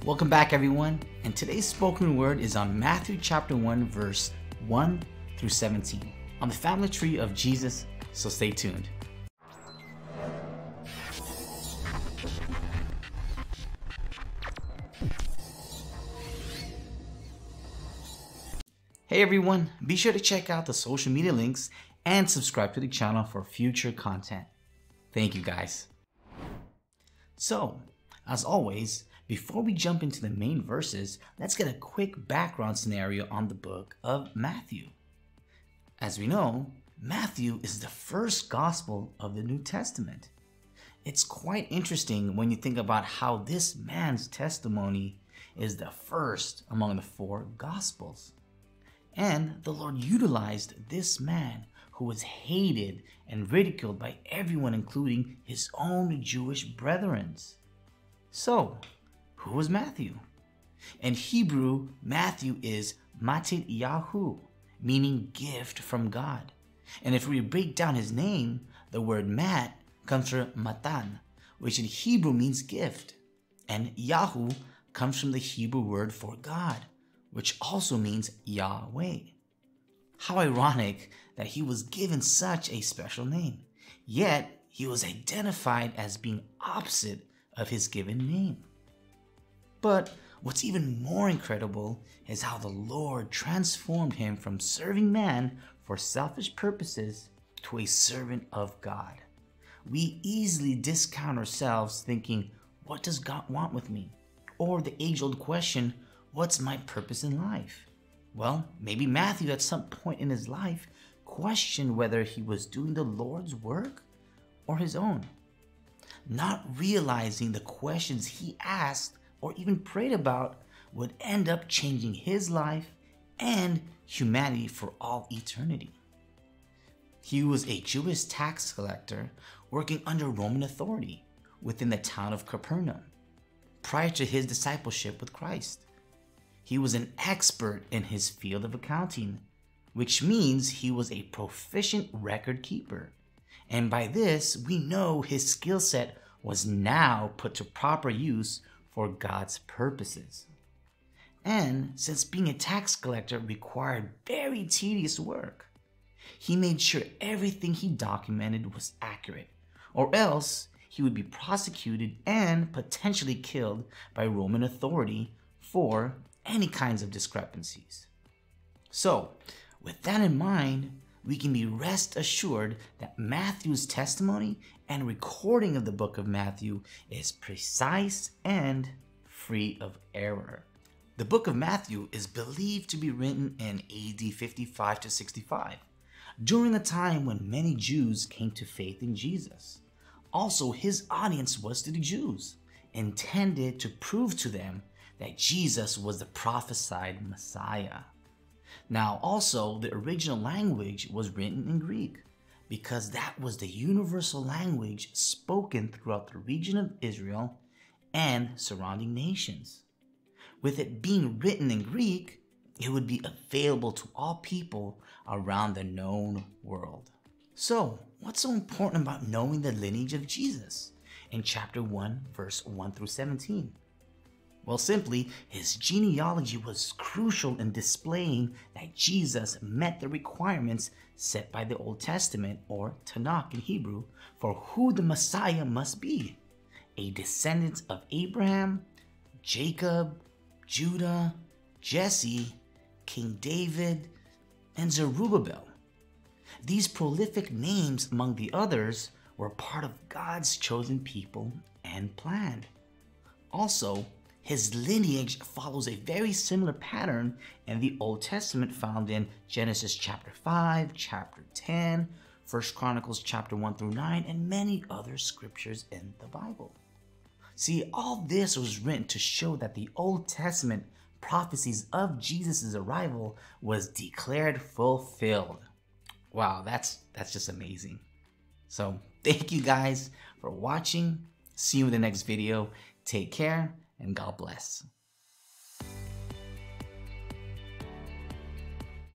Welcome back, everyone, and today's spoken word is on Matthew chapter 1 verse 1 through 17 on the family tree of Jesus, so stay tuned. Hey everyone, be sure to check out the social media links and subscribe to the channel for future content. Thank you guys. So, as always, before we jump into the main verses, let's get a quick background scenario on the book of Matthew. As we know, Matthew is the first gospel of the New Testament. It's quite interesting when you think about how this man's testimony is the first among the four gospels. And the Lord utilized this man who was hated and ridiculed by everyone, including his own Jewish brethren. So, who was Matthew? In Hebrew, Matthew is Matityahu, meaning gift from God. And if we break down his name, the word Mat comes from Matan, which in Hebrew means gift. And Yahu comes from the Hebrew word for God, which also means Yahweh. How ironic that he was given such a special name, yet he was identified as being opposite of his given name. But what's even more incredible is how the Lord transformed him from serving man for selfish purposes to a servant of God. We easily discount ourselves thinking, what does God want with me? Or the age-old question, what's my purpose in life? Well, maybe Matthew at some point in his life questioned whether he was doing the Lord's work or his own. Not realizing the questions he asked or even prayed about would end up changing his life and humanity for all eternity. He was a Jewish tax collector working under Roman authority within the town of Capernaum prior to his discipleship with Christ. He was an expert in his field of accounting, which means he was a proficient record keeper. And by this, we know his skill set was now put to proper use for God's purposes. And since being a tax collector required very tedious work, he made sure everything he documented was accurate, or else he would be prosecuted and potentially killed by Roman authority for any kinds of discrepancies. So, with that in mind, we can be rest assured that Matthew's testimony and recording of the book of Matthew is precise and free of error. The book of Matthew is believed to be written in AD 55 to 65, during a time when many Jews came to faith in Jesus. Also, his audience was to the Jews, intended to prove to them that Jesus was the prophesied Messiah. Now, also, the original language was written in Greek because that was the universal language spoken throughout the region of Israel and surrounding nations. With it being written in Greek, it would be available to all people around the known world. So, what's so important about knowing the lineage of Jesus in chapter 1, verse 1 through 17? Well, simply, his genealogy was crucial in displaying that Jesus met the requirements set by the Old Testament, or Tanakh in Hebrew, for who the Messiah must be: a descendant of Abraham, Jacob, Judah, Jesse, King David, and Zerubbabel. These prolific names, among the others, were part of God's chosen people and plan. Also, his lineage follows a very similar pattern in the Old Testament found in Genesis chapter 5, chapter 10, 1 Chronicles chapter 1 through 9, and many other scriptures in the Bible. See, all this was written to show that the Old Testament prophecies of Jesus' arrival was declared fulfilled. Wow, that's just amazing. So, thank you guys for watching. See you in the next video. Take care. And God bless.